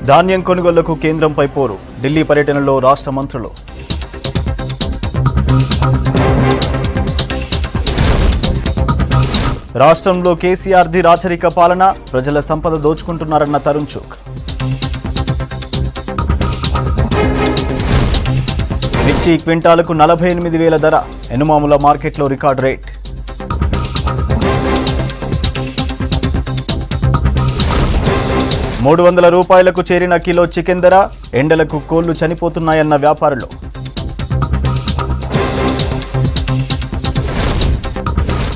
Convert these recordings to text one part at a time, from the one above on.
ధాన్యం కొనుగోళ్లకు కేంద్రంపై పోరు. ఢిల్లీ పర్యటనలో రాష్ట్ర మంత్రులు. రాష్ట్రంలో కేసీఆర్ది రాచరిక పాలన, ప్రజల సంపద దోచుకుంటున్నారన్న తరుణ్ చుగ్. మిర్చి క్వింటాలకు 48,000 ధర, ఎనుమాముల మార్కెట్లో రికార్డు రేట్. ₹300 చేరిన కిలో చికెన్ ధర, ఎండలకు కోళ్లు చనిపోతున్నాయన్న వ్యాపారులు.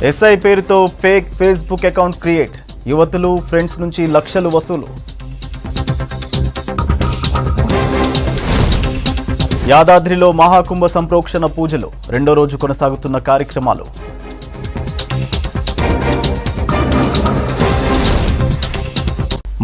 ఎస్ఐ పేరుతో ఫేక్ ఫేస్బుక్ అకౌంట్ క్రియేట్, యువతులు ఫ్రెండ్స్ నుంచి లక్షలు వసూలు. యాదాద్రిలో మహాకుంభ సంప్రోక్షణ పూజలు, రెండో రోజు కొనసాగుతున్న కార్యక్రమాలు.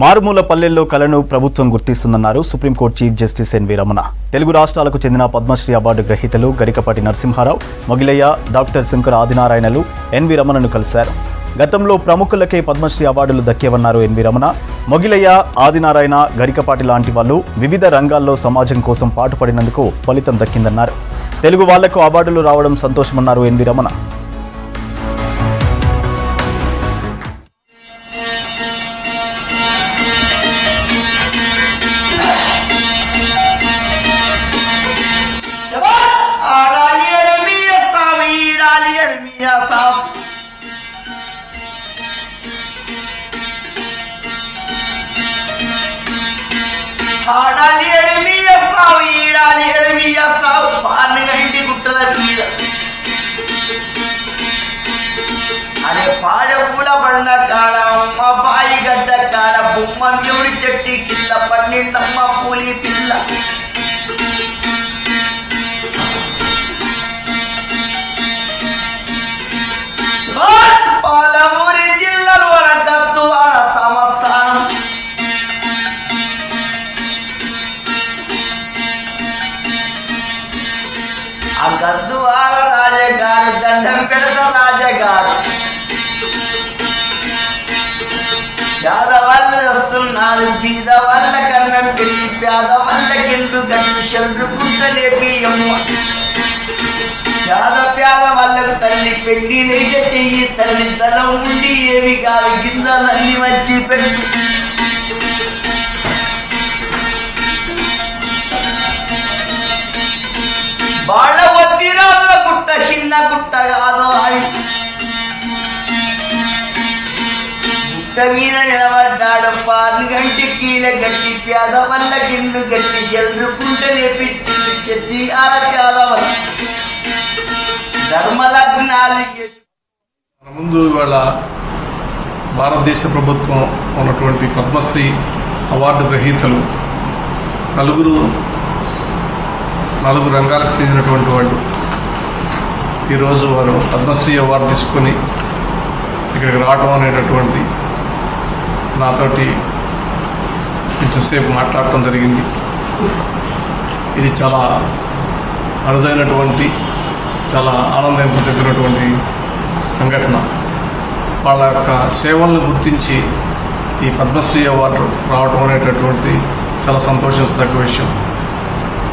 మారుమూల పల్లెల్లో కళను ప్రభుత్వం గుర్తిస్తుందన్నారు supreme court chief justice NV Ramana. తెలుగు రాష్ట్రాలకు చెందిన పద్మశ్రీ అవార్డు గ్రహీతలు గరికపాటి నరసింహారావు, మొగిలయ్య, డాక్టర్ శంకర ఆదినారాయణలు ఎన్వి రమణను కలిశారు. గతంలో ప్రముఖులకే పద్మశ్రీ అవార్డులు దక్కేవన్నారు ఎన్వి రమణ. మొగిలయ్య, ఆదినారాయణ, గరికపాటి లాంటి వాళ్ళు వివిధ రంగాల్లో సమాజం కోసం పాటుపడినందుకు ఫలితం దక్కిందన్నారు. తెలుగు వాళ్లకు అవార్డులు రావడం సంతోషమన్నారు ఎన్వి రమణ. అరే పాడపూల బండ కాడ అమ్మ బాయి గడ్డ కాడ బొమ్మ దేవుడి చెట్టి కింద పన్నెండమ్మ పూలి పిల్ల. పాలమూరి జిల్లాలో గద్దువాడ సంస్థానం. ఆ గద్దువాడ రాజగారు దండం పెడత రాజగారు పేదవాళ్ళు వస్తున్నారు, బీద వాళ్ళ కన్నం పెట్టి పేదవాళ్ళ కిండు గట్టి చెల్లు గుంటలేపి అమ్మ. పేద వాళ్ళకు తల్లి పెళ్లి లేక చెయ్యి, తల్లి తలం ఉండి ఏమి కాదు గింజలన్నీ వచ్చి పెట్టు. వాళ్ళ వద్ది రాజుల గుట్ట చిన్న గుట్ట కాదు, అది గుట్ట మీద నిలబడ్డాడు. పాలు గంటి కీల గట్టి పేద వల్ల గిల్లు గట్టి చెల్లుకుంట లేపించి ఆ పేద వల్ల ధర్మలగ్నాలు. ముందు ఇవాళ భారతదేశ ప్రభుత్వం ఉన్నటువంటి పద్మశ్రీ అవార్డు గ్రహీతలు నలుగురు రంగాలకు చెందినటువంటి వాళ్ళు ఈరోజు వారు పద్మశ్రీ అవార్డు తీసుకొని ఇక్కడికి రావడం అనేటటువంటిది నాతోటి ఇంతసేపు మాట్లాడటం జరిగింది. ఇది చాలా అరుదైనటువంటి, చాలా ఆనందింపదగినటువంటి సంఘటన. వాళ్ళ యొక్క సేవలను గుర్తించి ఈ పద్మశ్రీ అవార్డు రావడం అనేటటువంటిది చాలా సంతోషించదగ్గ విషయం.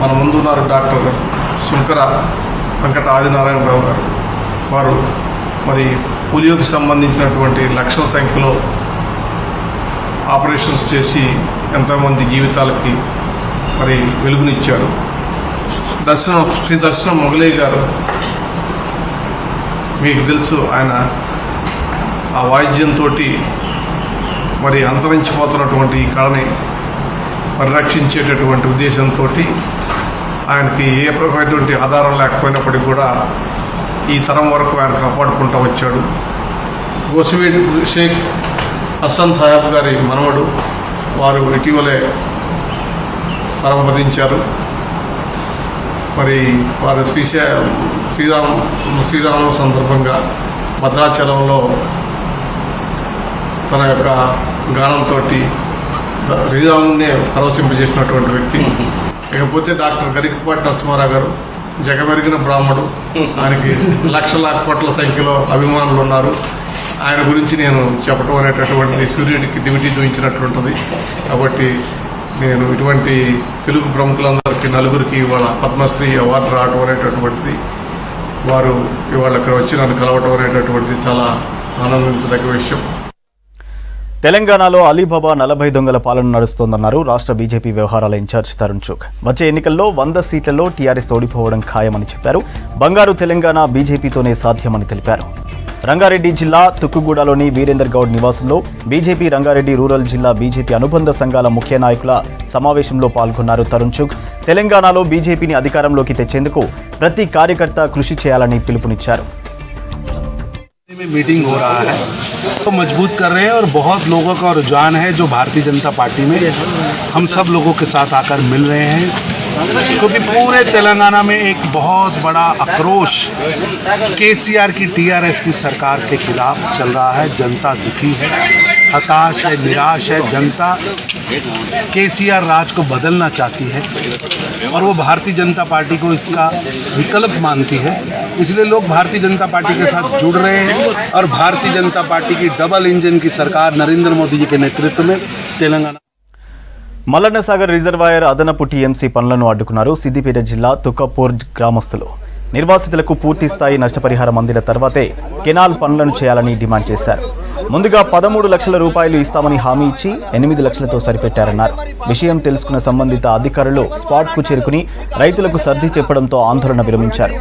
మన ముందున్నారు డాక్టర్ శంకర వెంకట ఆదినారాయణరావు గారు. వారు మరి పోలియోకి సంబంధించినటువంటి లక్షల సంఖ్యలో ఆపరేషన్స్ చేసి ఎంతోమంది జీవితాలకి మరి వెలుగునిచ్చారు. శ్రీ దర్శనం మొగలయ్య గారు, మీకు తెలుసు, ఆయన ఆ వాయిద్యంతో మరి అంతరించిపోతున్నటువంటి ఈ కళని పరిరక్షించేటటువంటి ఉద్దేశంతో ఆయనకి ఏ రకమైనటువంటి ఆధారం లేకపోయినప్పటికీ కూడా ఈ తరం వరకు ఆయన కాపాడుకుంటూ వచ్చాడు. గోసివీడ్ షేక్ హసన్ సాహెబ్ గారి మనవడు, వారు ఇటీవలే పరమపదించారు. మరి వారు శ్రీరామ సందర్భంగా భద్రాచలంలో తన యొక్క గానంతో శ్రీరామునే పరవశింపజేసినటువంటి వ్యక్తి. ఇకపోతే డాక్టర్ గరికపాటి నరసింహారావు గారు జగమెరిగిన బ్రాహ్మడు. ఆయనకి లక్షల కోట్ల సంఖ్యలో అభిమానులు ఉన్నారు. ఆయన గురించి నేను చెప్పడం అనేటటువంటిది సూర్యుడికి దివిటి చూపించినట్లుంటుంది. కాబట్టి నేను ఇటువంటి తెలుగు ప్రముఖులందరికీ నలుగురికి ఇవాళ పద్మశ్రీ అవార్డు రావడం అనేటటువంటిది, వారు ఇవాళ ఇక్కడ వచ్చి నన్ను కలవటం అనేటటువంటిది చాలా ఆనందించదగ్గ విషయం. తెలంగాణలో అలీబాబా 40 దొంగల పాలన నడుస్తోందన్నారు రాష్ట్ర బీజేపీ వ్యవహారాల ఇన్ఛార్జ్ తరుణ్ చుగ్. వచ్చే ఎన్నికల్లో 100 సీట్లలో టీఆర్ఎస్ ఓడిపోవడం ఖాయమని చెప్పారు. బంగారు తెలంగాణ బీజేపీతోనే సాధ్యమని తెలిపారు. రంగారెడ్డి జిల్లా తుక్కుగూడలోని వీరేందర్ గౌడ్ నివాసంలో బీజేపీ రంగారెడ్డి రూరల్ జిల్లా బీజేపీ అనుబంధ సంఘాల ముఖ్య నాయకుల సమావేశంలో పాల్గొన్నారు తరుణ్ చుగ్. తెలంగాణలో బీజేపీని అధికారంలోకి తెచ్చేందుకు ప్రతి కార్యకర్త కృషి చేయాలని పిలుపునిచ్చారు. में मीटिंग हो रहा है तो मजबूत कर रहे हैं और बहुत लोगों का रुझान है जो भारतीय जनता पार्टी में हम सब लोगों के साथ आकर मिल रहे हैं, क्योंकि पूरे तेलंगाना में एक बहुत बड़ा आक्रोश केसीआर की टीआरएस की सरकार के खिलाफ चल रहा है. जनता दुखी है, हताश है, निराश है. जनता केसीआर राज को बदलना चाहती है और वो भारतीय जनता पार्टी को इसका विकल्प मानती है. इसलिए लोग भारतीय जनता पार्टी के साथ जुड़ रहे हैं और भारतीय जनता पार्टी की डबल इंजन की सरकार नरेंद्र मोदी जी के नेतृत्व में तेलंगाना. మల్లన్న సాగర్ రిజర్వాయర్ అదనపు టీఎంసీ పనులను అడ్డుకున్నారు సిద్దిపేట జిల్లా తుక్కపూర్ గ్రామస్తులు. నిర్వాసితులకు పూర్తి స్థాయి నష్టపరిహారం అందిన తర్వాతే కెనాల్ పనులను చేయాలని డిమాండ్ చేశారు. ముందుగా 13 లక్షల రూపాయలు ఇస్తామని హామీ ఇచ్చి 8 లక్షలతో సరిపెట్టారన్నారు. విషయం తెలుసుకున్న సంబంధిత అధికారులు స్పాట్కు చేరుకుని రైతులకు సర్ది చెప్పడంతో ఆందోళన విరమించారు.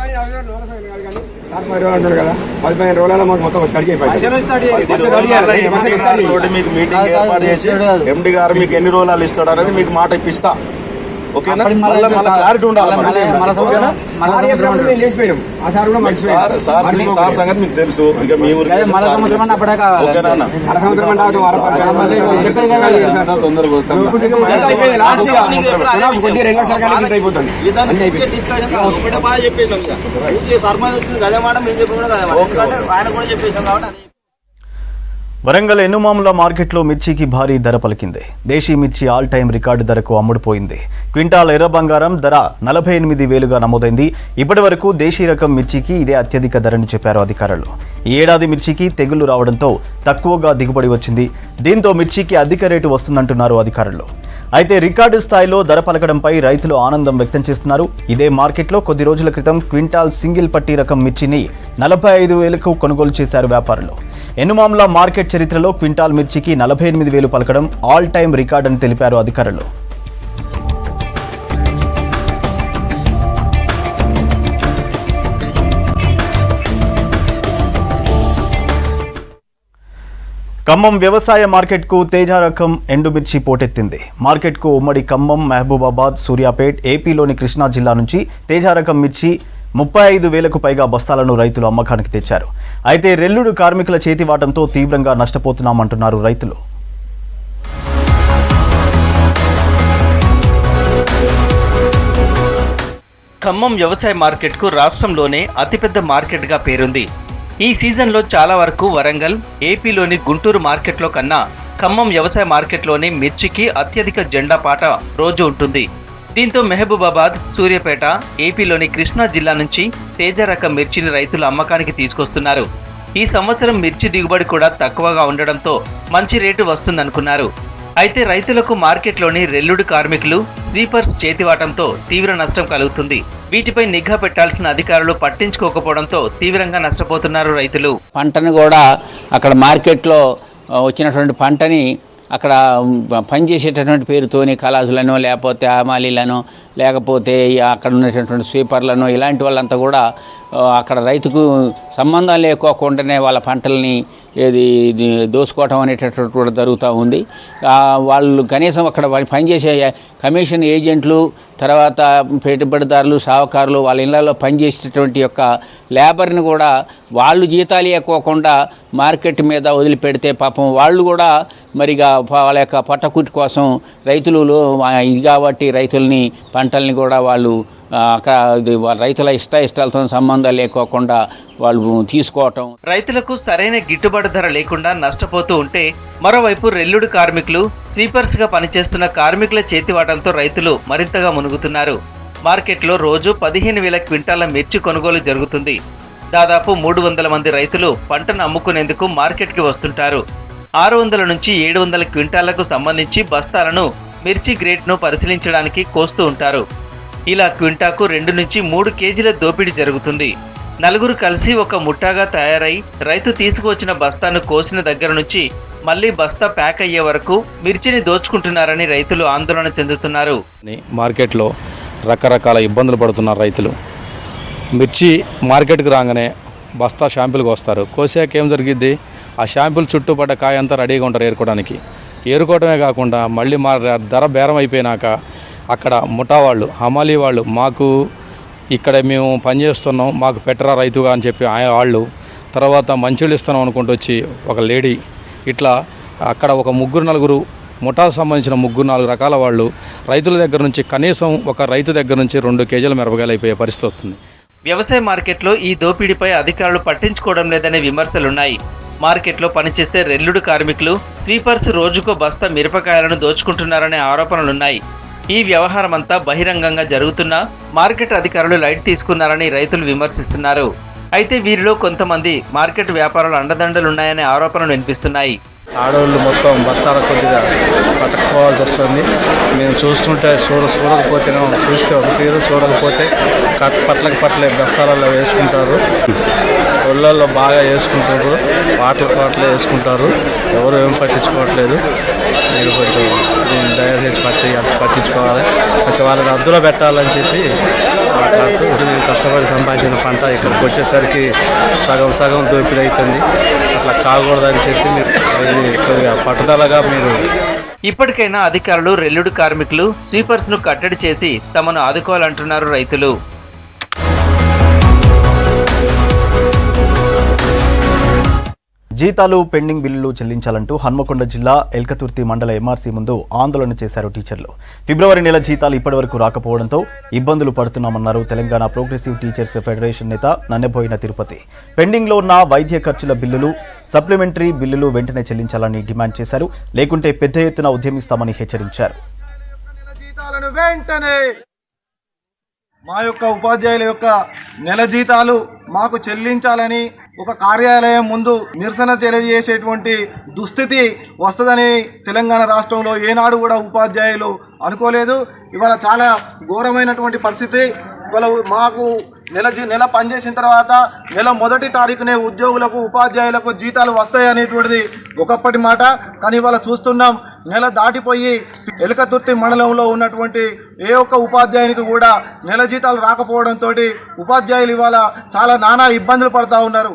ఎండి గారు మీకు ఎన్ని రోజులు ఇస్తాడు అనేది మీకు మాట ఇప్పిస్తా. ఓకేనా? మళ్ళీ క్లారిటీ ఉండాలి. సార్ సంగతి మీకు తెలుసు. ఇక మీ ఊరికి తొందరగా వస్తాను. వరంగల్ ఎన్నుమాముల మార్కెట్లో మిర్చికి భారీ ధర పలికింది. దేశీ మిర్చి ఆల్ టైం రికార్డు ధరకు అమ్ముడుపోయింది. క్వింటాల్ ఎర్ర బంగారం ధర 48,000గా నమోదైంది. ఇప్పటి వరకు దేశీ రకం మిర్చికి ఇదే అత్యధిక ధరని చెప్పారు అధికారులు. ఈ ఏడాది మిర్చికి తెగుళ్లు రావడంతో తక్కువగా దిగుబడి వచ్చింది. దీంతో మిర్చికి అధిక రేటు వస్తుందంటున్నారు అధికారులు. అయితే రికార్డు స్థాయిలో ధర పలకడంపై రైతులు ఆనందం వ్యక్తం చేస్తున్నారు. ఇదే మార్కెట్లో కొద్ది రోజుల క్రితం క్వింటాల్ సింగిల్ పట్టీ రకం మిర్చిని 45,000కు కొనుగోలు చేశారు వ్యాపారులు. ఎన్నుమాముల మార్కెట్ చరిత్రలో క్వింటాల్ మిర్చికి 48,000 పలకడం ఆల్ టైం రికార్డ్ అని తెలిపారు అధికారులు. ఖమ్మం వ్యవసాయ మార్కెట్కు తేజ రకం ఎండుమిర్చి పోటెత్తింది. మార్కెట్కు ఉమ్మడి ఖమ్మం, మహబూబాబాద్, సూర్యాపేట్, ఏపీలోని కృష్ణా జిల్లా నుంచి తేజ రకం మిర్చి 35,000కు పైగా బస్తాలను రైతులు అమ్మకానికి తెచ్చారు. అయితే రెల్లుడు కార్మికుల చేతివాటంతో తీవ్రంగా నష్టపోతున్నామంటున్నారు రైతులు. ఖమ్మం వ్యవసాయ మార్కెట్కు రాష్ట్రంలోనే అతిపెద్ద మార్కెట్గా పేరుంది. ఈ సీజన్లో చాలా వరకు వరంగల్, ఏపీలోని గుంటూరు మార్కెట్లో కన్నా ఖమ్మం వ్యవసాయ మార్కెట్లోనే మిర్చికి అత్యధిక జెండా పాట రోజు ఉంటుంది. దీంతో మహబూబాబాద్, సూర్యాపేట, ఏపీలోని కృష్ణా జిల్లా నుంచి తేజ రకం మిర్చిని రైతులు అమ్మకానికి తీసుకొస్తున్నారు. ఈ సంవత్సరం మిర్చి దిగుబడి కూడా తక్కువగా ఉండడంతో మంచి రేటు వస్తుందనుకున్నారు. అయితే రైతులకు మార్కెట్లోని రెల్లుడు కార్మికులు, స్వీపర్స్ చేతివాటంతో తీవ్ర నష్టం కలుగుతుంది. వీటిపై నిఘా పెట్టాల్సిన అధికారులు పట్టించుకోకపోవడంతో తీవ్రంగా నష్టపోతున్నారు రైతులు. పంటను కూడా అక్కడ మార్కెట్లో వచ్చినటువంటి పంటని అక్కడ పనిచేసేటటువంటి పేరుతోని కళాసులను, లేకపోతే హమాలీలను, లేకపోతే అక్కడ ఉన్నటువంటి స్వీపర్లను, ఇలాంటి వాళ్ళంతా కూడా అక్కడ రైతుకు సంబంధం లేకోకుండానే వాళ్ళ పంటల్ని దోసుకోవటం అనేటటువంటి కూడా జరుగుతూ ఉంది. వాళ్ళు కనీసం అక్కడ పనిచేసే కమిషన్ ఏజెంట్లు, తర్వాత పెట్టుబడిదారులు, సాహకారులు వాళ్ళ ఇళ్లలో పనిచేసేటటువంటి యొక్క లేబర్ని కూడా వాళ్ళు జీతాలు ఇవ్వకోకుండా మార్కెట్ మీద వదిలిపెడితే పాపం వాళ్ళు కూడా మరిగా వాళ్ళ యొక్క పట్టకుటి కోసం రైతులు ఇది కాబట్టి రైతుల్ని పంటల్ని కూడా వాళ్ళు రైతుల ఇష్టాలతో సంబంధం లేకోకుండా వాళ్ళు తీసుకోవటం. రైతులకు సరైన గిట్టుబాటు ధర లేకుండా నష్టపోతూ ఉంటే మరోవైపు రెల్లుడు కార్మికులు, స్వీపర్స్ గా పనిచేస్తున్న కార్మికుల చేతివాటంతో రైతులు మరింతగా మునుగుతున్నారు. మార్కెట్లో రోజు 15,000 క్వింటాల మిర్చి కొనుగోలు జరుగుతుంది. దాదాపు 300 మంది రైతులు పంటను అమ్ముకునేందుకు మార్కెట్కి వస్తుంటారు. 600 నుంచి 700 క్వింటాలకు సంబంధించి బస్తాలను మిర్చి గ్రేడ్ను పరిశీలించడానికి కోస్తూ ఉంటారు. ఇలా క్వింటాకు 2 నుంచి 3 కేజీల దోపిడీ జరుగుతుంది. నలుగురు కలిసి ఒక ముఠాగా తయారై రైతు తీసుకువచ్చిన బస్తాను కోసిన దగ్గర నుంచి మళ్లీ బస్తా ప్యాక్ అయ్యే వరకు మిర్చిని దోచుకుంటున్నారని రైతులు ఆందోళన చెందుతున్నారు. మార్కెట్లో రకరకాల ఇబ్బందులు పడుతున్నారు రైతులు. మిర్చి మార్కెట్కి రాగానే బస్తా షాంపుల్కి వస్తారు. కోసాక ఏం జరిగిద్ది, ఆ షాంపుల్ చుట్టుపడ్డ కాయ అంతా రెడీగా ఉంటారు ఏరుకోవడానికి. ఏరుకోవడమే కాకుండా మళ్ళీ మా ధర బేరం అయిపోయినాక అక్కడ ముఠా వాళ్ళు, హమాలీ వాళ్ళు, మాకు ఇక్కడ మేము పనిచేస్తున్నాం, మాకు పెట్టరా రైతుగా అని చెప్పి వాళ్ళు తర్వాత మంచిళ్ళు ఇస్తున్నాం అనుకుంటూ వచ్చి ఒక లేడీ ఇట్లా అక్కడ ఒక 3-4 ముఠాకు సంబంధించిన 3-4 రకాల వాళ్ళు రైతుల దగ్గర నుంచి కనీసం ఒక రైతు దగ్గర నుంచి 2 కేజీల మిరపకాయలు అయిపోయే పరిస్థితి వస్తుంది. వ్యవసాయ మార్కెట్లో ఈ దోపిడీపై అధికారులు పట్టించుకోవడం లేదనే విమర్శలున్నాయి. మార్కెట్లో పనిచేసే రెల్లుడు కార్మికులు, స్వీపర్స్ రోజుకో బస్తా మిరపకాయలను దోచుకుంటున్నారనే ఆరోపణలున్నాయి. ఈ వ్యవహారమంతా బహిరంగంగా జరుగుతున్నా మార్కెట్ అధికారులు లైట్ తీసుకున్నారని రైతులు విమర్శిస్తున్నారు. అయితే వీరిలో కొంతమంది మార్కెట్ వ్యాపారుల అండదండలున్నాయనే ఆరోపణలు వినిపిస్తున్నాయి. ఆడవాళ్ళు మొత్తం బస్తాల కొద్దిగా పట్టుకోవాల్సి వస్తుంది. మేము చూస్తుంటే చూడకపోతే చూస్తే ఒక తీరు, చూడకపోతే పట్లే బస్తాలలో వేసుకుంటారు. ఒళ్ళల్లో బాగా వేసుకుంటారు, పాటలు వేసుకుంటారు. ఎవరు ఏం పట్టించుకోవట్లేదు. మీరు కొంచెం దీన్ని దయచేసి పట్టించుకోవాలి. కొంచెం వాళ్ళకి అద్దులో పెట్టాలని చెప్పి మాట్లాడుతూ నేను కష్టపడి సంపాదించిన పంట ఇక్కడికి వచ్చేసరికి సగం దోపిడీ అవుతుంది. అట్లా కాకూడదని చెప్పి మీరు పట్టుదలగా మీరు ఇప్పటికైనా అధికారులు రెల్లుడు కార్మికులు, స్వీపర్స్ ను కట్టడి చేసి తమను ఆదుకోవాలంటున్నారు రైతులు. జీతాలు పెండింగ్ బిల్లులు చెల్లించాలంటూ హన్మకొండ జిల్లా ఎల్కతుర్తి మండల ఎంఆర్సీ ముందు ఆందోళన చేశారు టీచర్లు. ఫిబ్రవరి నెల జీతాలు ఇప్పటివరకు రాకపోవడంతో ఇబ్బందులు పడుతున్నామన్నారు తెలంగాణ ప్రోగ్రెసివ్ టీచర్స్ ఫెడరేషన్ నేత నన్నెబోయిన తిరుపతి. పెండింగ్లో ఉన్న వైద్య ఖర్చుల బిల్లులు, సప్లిమెంటరీ బిల్లులు వెంటనే చెల్లించాలని డిమాండ్ చేశారు. లేకుంటే పెద్ద ఎత్తున ఉద్యమిస్తామని హెచ్చరించారు. మా యొక్క ఉపాధ్యాయుల యొక్క నెల జీతాలు మాకు చెల్లించాలని ఒక కార్యాలయం ముందు నిరసన తెలియజేసేటువంటి దుస్థితి వస్తుందని తెలంగాణ రాష్ట్రంలో ఏనాడు కూడా ఉపాధ్యాయులు అనుకోలేదు. ఇవాళ చాలా ఘోరమైనటువంటి పరిస్థితి. ఇవాళ మాకు నెల పనిచేసిన తర్వాత నెల 1వ తారీఖునే ఉద్యోగులకు, ఉపాధ్యాయులకు జీతాలు వస్తాయనేటువంటిది ఒకప్పటి మాట. కానీ ఇవాళ చూస్తున్నాం, నెల దాటిపోయి ఎలకతుర్తి మండలంలో ఉన్నటువంటి ఏ ఒక్క ఉపాధ్యాయునికి కూడా నెల జీతాలు రాకపోవడంతో ఉపాధ్యాయులు ఇవాళ చాలా నానా ఇబ్బందులు పడుతూ ఉన్నారు.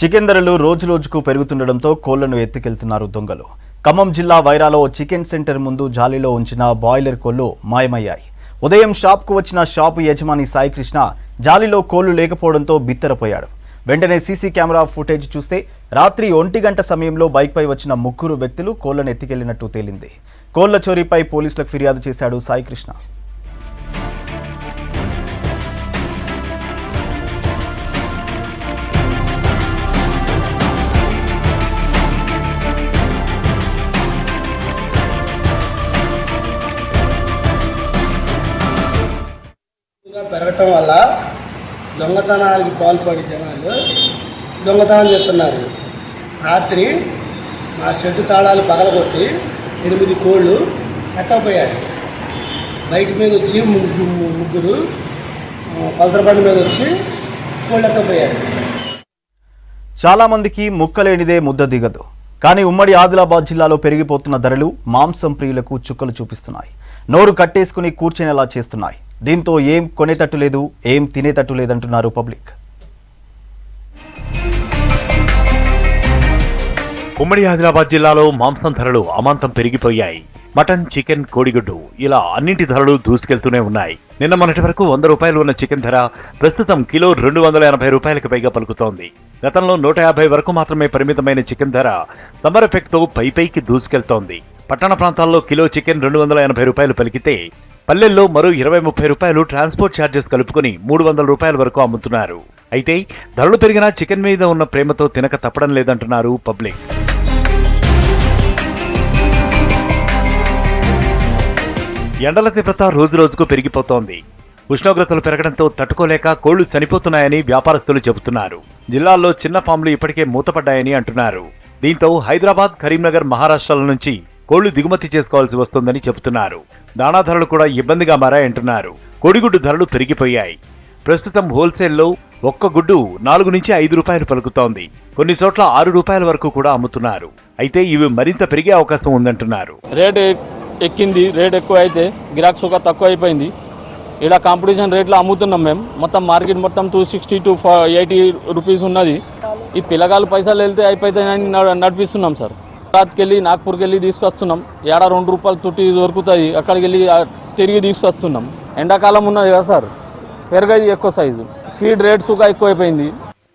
చికెన్ ధరలు రోజురోజుకు పెరుగుతుండటంతో కోళ్లను ఎత్తుకెళ్తున్నారు దొంగలు. ఖమ్మం జిల్లా వైరాలో చికెన్ సెంటర్ ముందు జాలీలో ఉంచిన బాయిలర్ కోళ్లు మాయమయ్యాయి. ఉదయం షాప్కు వచ్చిన షాపు యజమాని సాయికృష్ణ జాలీలో కోళ్లు లేకపోవడంతో బిత్తరపోయాడు. వెంటనే సీసీ కెమెరా ఫుటేజ్ చూస్తే రాత్రి 1 గంట సమయంలో బైక్పై వచ్చిన 3 వ్యక్తులు కోళ్లను ఎత్తుకెళ్లినట్టు తేలింది. కోళ్ల చోరీపై పోలీసులకు ఫిర్యాదు చేశాడు సాయికృష్ణ. పెరగటం వల్ల దొంగతనానికి పాల్పడి జనాలు దొంగతనం చేస్తున్నారు. రాత్రి మా షెడ్డు తాళాలు పగలగొట్టి 8 కోళ్ళు ఎత్తకపోయారు. బైక్ మీద వచ్చి 3 పల్సర్ బండి మీద వచ్చి కోళ్ళు ఎత్తకపోయారు. చాలా మందికి ముక్కలేనిదే ముద్ద దిగదు. కానీ ఉమ్మడి ఆదిలాబాద్ జిల్లాలో పెరిగిపోతున్న ధరలు మాంసం ప్రియులకు చుక్కలు చూపిస్తున్నాయి. నోరు కట్టేసుకుని కూర్చునేలా చేస్తున్నాయి. దీంతో ఏం కొనేటట్టు లేదు, ఏం తినేటట్టు లేదంటున్నారు పబ్లిక్. ఉమ్మడి ఆదిలాబాద్ జిల్లాలో మాంసం ధరలు అమాంతం పెరిగిపోయాయి. మటన్, చికెన్, కోడిగుడ్డు ఇలా అన్నింటి ధరలు దూసుకెళ్తూనే ఉన్నాయి. నిన్న మొన్నటి వరకు 100 రూపాయలు ఉన్న చికెన్ ధర ప్రస్తుతం కిలో 280 రూపాయలకు పైగా పలుకుతోంది. గతంలో 150 వరకు మాత్రమే పరిమితమైన చికెన్ ధర సమ్మర్ ఎఫెక్ట్తో పైకి దూసుకెళ్తోంది. పట్టణ ప్రాంతాల్లో కిలో చికెన్ 280 రూపాయలు పలికితే పల్లెల్లో మరో 20-30 రూపాయలు ట్రాన్స్పోర్ట్ ఛార్జెస్ కలుపుకొని 300 రూపాయల వరకు అమ్ముతున్నారు. అయితే ధరలు పెరిగినా చికెన్ మీద ఉన్న ప్రేమతో తినక తప్పడం లేదంటున్నారు పబ్లిక్. ఎండల తీవ్రత రోజురోజుకు పెరిగిపోతోంది. ఉష్ణోగ్రతలు పెరగడంతో తట్టుకోలేక కోళ్లు చనిపోతున్నాయని వ్యాపారస్తులు చెబుతున్నారు. జిల్లాల్లో చిన్న ఫామ్లు ఇప్పటికే మూతపడ్డాయని అంటున్నారు. దీంతో హైదరాబాద్, కరీంనగర్, మహారాష్ట్రాల నుంచి కోళ్లు దిగుమతి చేసుకోవాల్సి వస్తోందని చెబుతున్నారు. దాణా ధరలు కూడా ఇబ్బందిగా మారాయంటున్నారు. కోడిగుడ్డు ధరలు పెరిగిపోయాయి. ప్రస్తుతం హోల్సేల్లో ఒక్క గుడ్డు 4 నుంచి 5 రూపాయలు పలుకుతోంది. కొన్ని చోట్ల 6 రూపాయల వరకు కూడా అమ్ముతున్నారు. అయితే ఇవి మరింత పెరిగే అవకాశం ఉందంటున్నారు. రేట్ ఎక్కింది, రేట్ ఎక్కువ అయితే గిరాక్ సుఖ తక్కువ అయిపోయింది. ఇలా కాంపిటీషన్ రేట్లో అమ్ముతున్నాం మేము. మొత్తం మార్కెట్ మొత్తం 260 to 80 రూపీస్ ఉన్నది. ఈ పిల్లగాళ్ళు పైసలు వెళ్తే అయిపోతాయని నడిపిస్తున్నాం సార్. గుజరాత్కి వెళ్ళి నాగ్పూర్కి వెళ్ళి తీసుకొస్తున్నాం. 2 రూపాయలు తుట్టి దొరుకుతాయి, అక్కడికి వెళ్ళి తిరిగి తీసుకొస్తున్నాం. ఎండాకాలం ఉన్నది కదా సార్, పెరగది ఎక్కువ సైజు. ఫీడ్ రేట్ సుఖ ఎక్కువైపోయింది.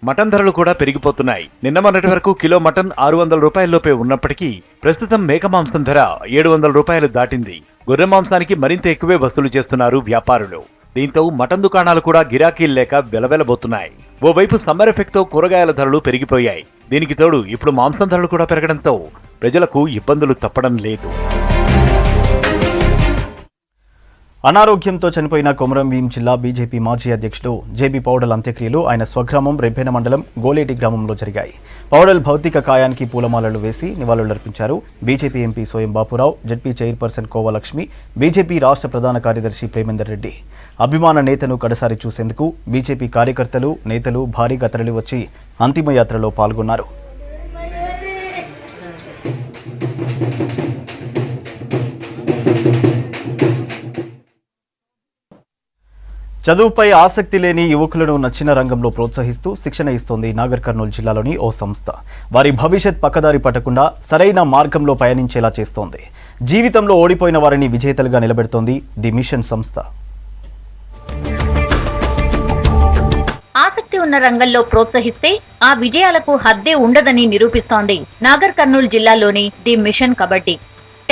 మటన్ ధరలు కూడా పెరిగిపోతున్నాయి. నిన్న మొన్నటి వరకు కిలో మటన్ 600 రూపాయల్లోపే ఉన్నప్పటికీ ప్రస్తుతం మేక మాంసం ధర 700 రూపాయలు దాటింది. గొర్రె మాంసానికి మరింత ఎక్కువే వసూలు చేస్తున్నారు వ్యాపారులు. దీంతో మటన్ దుకాణాలు కూడా గిరాకీలు లేక వెలవెలబోతున్నాయి. ఓవైపు సమ్మర్ ఎఫెక్ట్తో కూరగాయల ధరలు పెరిగిపోయాయి. దీనికి తోడు ఇప్పుడు మాంసం ధరలు కూడా పెరగడంతో ప్రజలకు ఇబ్బందులు తప్పడం లేదు. అనారోగ్యంతో చనిపోయిన కొమరంభీం జిల్లా బీజేపీ మాజీ అధ్యక్షుడు జేబీ పౌడల్ అంత్యక్రియలు ఆయన స్వగ్రామం రెబ్బెన మండలం గోలేటి గ్రామంలో జరిగాయి. పౌడల్ భౌతిక కాయానికి పూలమాలలు వేసి నివాళులర్పించారు. BJP MP Soyam Bapurao, ZP chairperson Kova Lakshmi, BJP రాష్ట్ర ప్రధాన కార్యదర్శి ప్రేమేందర్ రెడ్డి. అభిమాన నేతను కడసారి చూసేందుకు బీజేపీ కార్యకర్తలు, నేతలు భారీగా తరలివచ్చి అంతిమయాత్రలో పాల్గొన్నారు. చదువుపై ఆసక్తి లేని యువకులను నచ్చిన రంగంలో ప్రోత్సహిస్తూ శిక్షణ ఇస్తోంది నాగర్ కర్నూలు జిల్లాలోని ఓ సంస్థ. వారి భవిష్యత్ పక్కదారి పట్టకుండా సరైన మార్గంలో పయనించేలా చేస్తోంది. జీవితంలో ఓడిపోయిన వారిని విజేతలుగా నిలబెడుతోంది ది మిషన్ సంస్థ. ఆసక్తి ఉన్న రంగంలో ప్రోత్సహిస్తే ఆ విజయాలకు హద్దే ఉండదని నిరూపిస్తోంది నాగర్ కర్నూలు జిల్లాలోని the mission kabaddi.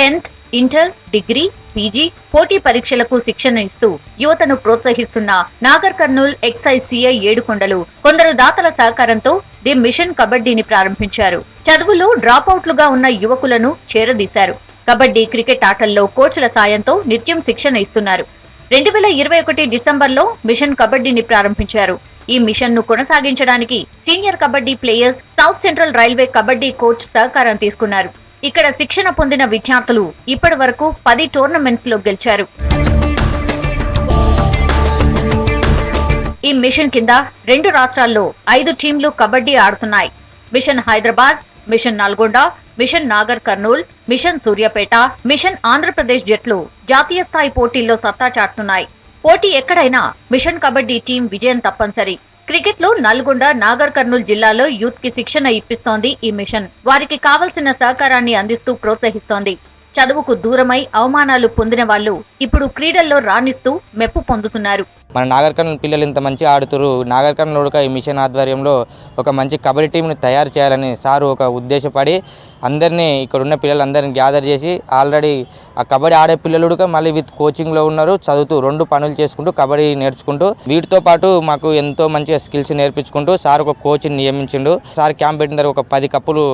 10th, inter, degree, PG పోటీ పరీక్షలకు శిక్షణ ఇస్తూ యువతను ప్రోత్సహిస్తున్న నాగర్ కర్నూల్ ఎక్సైజ్ సిఐ ఏడుకొండలు కొందరు దాతల సహకారంతో ది మిషన్ కబడ్డీని ప్రారంభించారు. చదువులో డ్రాపౌట్లుగా ఉన్న యువకులను చేరదీశారు. కబడ్డీ, క్రికెట్ ఆటల్లో కోచ్ల సాయంతో నిత్యం శిక్షణ ఇస్తున్నారు. 2021 డిసెంబర్లో మిషన్ కబడ్డీని ప్రారంభించారు. ఈ మిషన్ ను కొనసాగించడానికి senior kabaddi players south central railway kabaddi coach సహకారం తీసుకున్నారు. ఇక్కడ శిక్షణ పొందిన విద్యార్థులు ఇప్పటి వరకు 10 టోర్నమెంట్స్ లో గెలిచారు. ఈ మిషన్ కింద 2 రాష్ట్రాల్లో 5 టీంలు కబడ్డీ ఆడుతున్నాయి. Mission Hyderabad, mission Nalgonda, mission Nagarkurnool, mission Suryapet, mission Andhra Pradesh జట్లు జాతీయ స్థాయి పోటీల్లో సత్తా చాటుతున్నాయి. పోటీ ఎక్కడైనా మిషన్ కబడ్డీ టీం విజయం తప్పనిసరి. క్రికెట్ లో నల్గొండ, నాగర్ కర్నూల్ జిల్లాలో యూత్ కి శిక్షణ ఇప్పిస్తోంది ఈ మిషన్. వారికి కావలసిన సహకారాన్ని అందిస్తూ ప్రోత్సహిస్తోంది. చదువుకు దూరమై అవమానాలు పొందిన వాళ్ళు ఇప్పుడు క్రీడల్లో రాణిస్తూ మెప్పు పొందుతున్నారు. మన నాగర్ కర్నూలు పిల్లలు ఇంత మంచిగా ఆడుతున్నారు. నాగర్ కర్నూలు ఈ మిషన్ ఆధ్వర్యంలో ఒక మంచి కబడ్డీ టీంని తయారు చేయాలని సారు ఒక ఉద్దేశపడి అందరినీ ఇక్కడ ఉన్న పిల్లలందరినీ గ్యాదర్ చేసి ఆల్రెడీ ఆ కబడ్డీ ఆడే పిల్లలు మళ్ళీ విత్ కోచింగ్లో ఉన్నారు. చదువుతూ 2 పనులు చేసుకుంటూ కబడ్డీ నేర్చుకుంటూ వీటితో పాటు మాకు ఎంతో మంచిగా స్కిల్స్ నేర్పించుకుంటూ సార్ ఒక కోచ్ని నియమించిండు. సార్ క్యాంప్ పెట్టిన తర్వాత ఒక 10 కప్పులు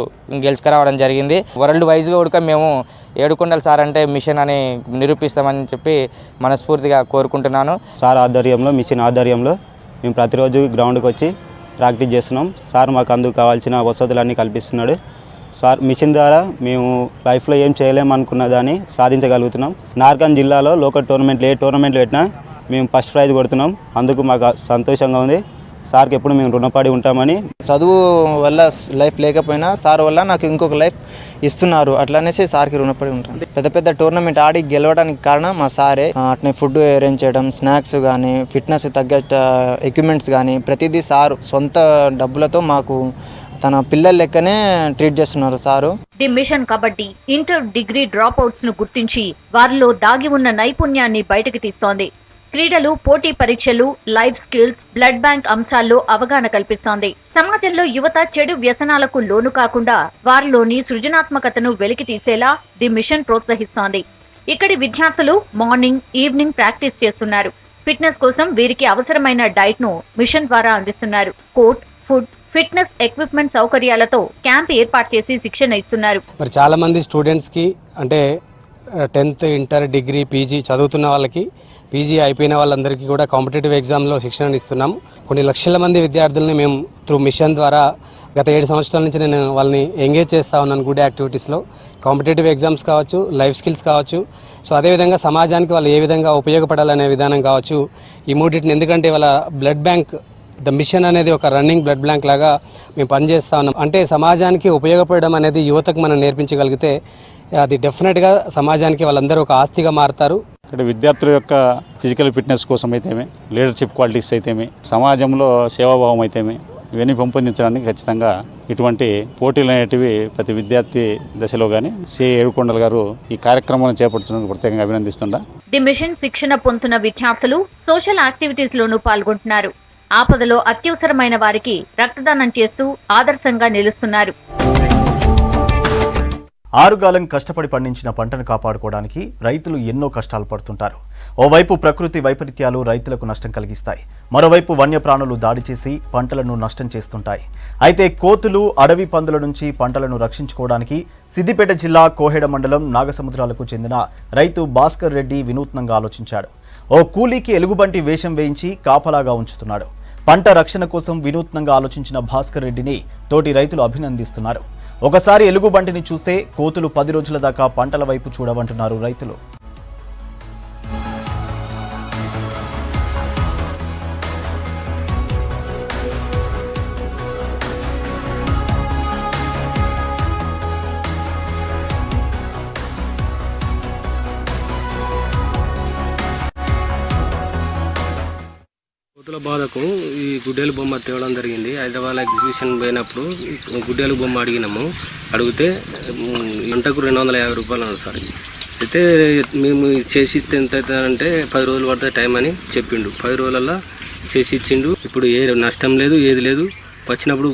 గెలుచుకురావడం జరిగింది. వరల్డ్ వైజ్గా కూడా మేము ఏడుకొండల సార్ అంటే మిషన్ అని నిరూపిస్తామని చెప్పి మనస్ఫూర్తిగా కోరుకుంటున్నాను. సార్ ఆధ్వర్యంలో, మిషన్ ఆధ్వర్యంలో మేము ప్రతిరోజు గ్రౌండ్కి వచ్చి ప్రాక్టీస్ చేస్తున్నాం. సార్ మాకు అందుకు కావాల్సిన వసతులన్నీ కల్పిస్తున్నాడు. సార్ మిషన్ ద్వారా మేము లైఫ్లో ఏం చేయలేమనుకున్న దాన్ని సాధించగలుగుతున్నాం. నార్కన్ జిల్లాలో లోకల్ టోర్నమెంట్లు ఏ టోర్నమెంట్లు పెట్టినా మేము ఫస్ట్ ప్రైజ్ కొడుతున్నాం. అందుకు మాకు సంతోషంగా ఉంది. సార్కి ఎప్పుడు మేము రుణపడి ఉంటామని. చదువు వల్ల లైఫ్ లేకపోయినా సార్ వల్ల నాకు ఇంకొక లైఫ్ ఇస్తున్నారు. అట్లనేసి సార్కి రుణపడి ఉంటాను. పెద్ద పెద్ద టోర్నమెంట్ ఆడి గెలవడానికి కారణం మా సారే. అట్నే ఫుడ్ అరేంజ్ చేయడం, స్నాక్స్ కానీ, ఫిట్నెస్ తగ్గ ఎక్విప్మెంట్స్ కానీ ప్రతిదీ సార్ సొంత డబ్బులతో మాకు తన పిల్లల లెక్కనే ట్రీట్ చేస్తున్నారు sir. The mission kabaddi inter, degree dropouts ను గుర్తించి వారిలో దాగి ఉన్న నైపుణ్యాన్ని బయటకు తీస్తోంది. క్రీడలు, పోటీ పరీక్షలు, లైఫ్ స్కిల్స్, బ్లడ్ బ్యాంక్ అంశాల్లో అవగాహన కల్పిస్తోంది. సమాజంలో యువత చెడు వ్యసనాలకు లోను కాకుండా వారిలోని సృజనాత్మకతను వెలికి తీసేలా ది మిషన్ ప్రోత్సహిస్తోంది. ఇక్కడి విద్యార్థులు మార్నింగ్, ఈవినింగ్ ప్రాక్టీస్ చేస్తున్నారు. ఫిట్నెస్ కోసం వీరికి అవసరమైన డైట్ ను మిషన్ ద్వారా అందిస్తున్నారు. కోట్, ఫుడ్, ఫిట్నెస్ ఎక్విప్మెంట్ సౌకర్యాలతో క్యాంప్ ఏర్పాటు చేసి శిక్షణ ఇస్తున్నారు. మరి చాలా మంది స్టూడెంట్స్ కి అంటే 10th ఇంటర్ డిగ్రీ పీజీ చదువుతున్న వాళ్ళకి, పీజీ అయిపోయిన వాళ్ళందరికీ కూడా కాంపిటేటివ్ ఎగ్జామ్లో శిక్షణ ఇస్తున్నాం. కొన్ని లక్షల మంది విద్యార్థులని మేము త్రూ మిషన్ ద్వారా గత 7 సంవత్సరాల నుంచి నేను వాళ్ళని ఎంగేజ్ చేస్తూ ఉన్నాను గుడ్ యాక్టివిటీస్లో. కాంపిటేటివ్ ఎగ్జామ్స్ కావచ్చు, లైఫ్ స్కిల్స్ కావచ్చు, సో అదేవిధంగా సమాజానికి వాళ్ళు ఏ విధంగా ఉపయోగపడాలనే విధానం కావచ్చు. ఈ మూడింటిని, ఎందుకంటే వాళ్ళ బ్లడ్ బ్యాంక్ ద మిషన్ అనేది ఒక రన్నింగ్ బ్లడ్ బ్యాంక్ లాగా మేము పనిచేస్తూ ఉన్నాం. అంటే సమాజానికి ఉపయోగపడడం అనేది యువతకు మనం నేర్పించగలిగితే అది డెఫినెట్గా సమాజానికి వాళ్ళందరూ ఒక ఆస్తిగా మారుతారు. ఇక్కడ విద్యార్థుల యొక్క ఫిజికల్ ఫిట్నెస్ కోసం అయితేమే, లీడర్షిప్ క్వాలిటీస్ అయితేమే, సమాజంలో సేవాభావం అయితేమే, ఇవన్నీ పెంపొందించడానికి ఖచ్చితంగా ఇటువంటి పోటీలు అనేటివి ప్రతి విద్యార్థి దశలో కానీ సి ఏడుకొండల గారు ఈ కార్యక్రమాన్ని చేపడుతున్నందుకు ప్రత్యేకంగా అభినందిస్తుందా. ది మిషన్ శిక్షణ పొందుతున్న విద్యార్థులు సోషల్ యాక్టివిటీస్ లోనూ పాల్గొంటున్నారు. ఆపదలో అత్యవసరమైన వారికి రక్తదానం చేస్తూ ఆదర్శంగా నిలుస్తున్నారు. ఆరుగాలం కష్టపడి పండించిన పంటను కాపాడుకోవడానికి రైతులు ఎన్నో కష్టాలు పడుతుంటారు. ఓవైపు ప్రకృతి వైపరీత్యాలు రైతులకు నష్టం కలిగిస్తాయి, మరోవైపు వన్యప్రాణులు దాడి చేసి పంటలను నష్టం చేస్తుంటాయి. అయితే కోతులు, అడవి పందుల నుంచి పంటలను రక్షించుకోవడానికి సిద్దిపేట జిల్లా కోహెడ మండలం నాగసముద్రాలకు చెందిన రైతు భాస్కర్ రెడ్డి వినూత్నంగా ఆలోచించాడు. ఓ కూలీకి ఎలుగుబంటి వేషం వేయించి కాపలాగా ఉంచుతున్నాడు. పంట రక్షణ కోసం వినూత్నంగా ఆలోచించిన భాస్కర్ రెడ్డిని తోటి రైతులు అభినందిస్తున్నారు. ఒకసారి ఎలుగుబంటిని చూస్తే కోతులు 10 రోజుల దాకా పంటల వైపు చూడవంటున్నారు రైతులు. కోతుల బాధకు ఈ గుడ్డేలు బొమ్మ తేవడం జరిగింది. హైదరాబాద్ ఎగ్జిబిషన్ పోయినప్పుడు గుడ్డేలు బొమ్మ అడిగితే గంటకు 250 రూపాయలు అన్నారు సార్. అయితే మేము చేసి ఎంత అవుతుందంటే 10 రోజులు పడుతుంది టైం అని చెప్పిండు. 10 రోజులలో చేసి ఇచ్చిండు. ఇప్పుడు ఏ నష్టం లేదు, ఏది లేదు. వచ్చినప్పుడు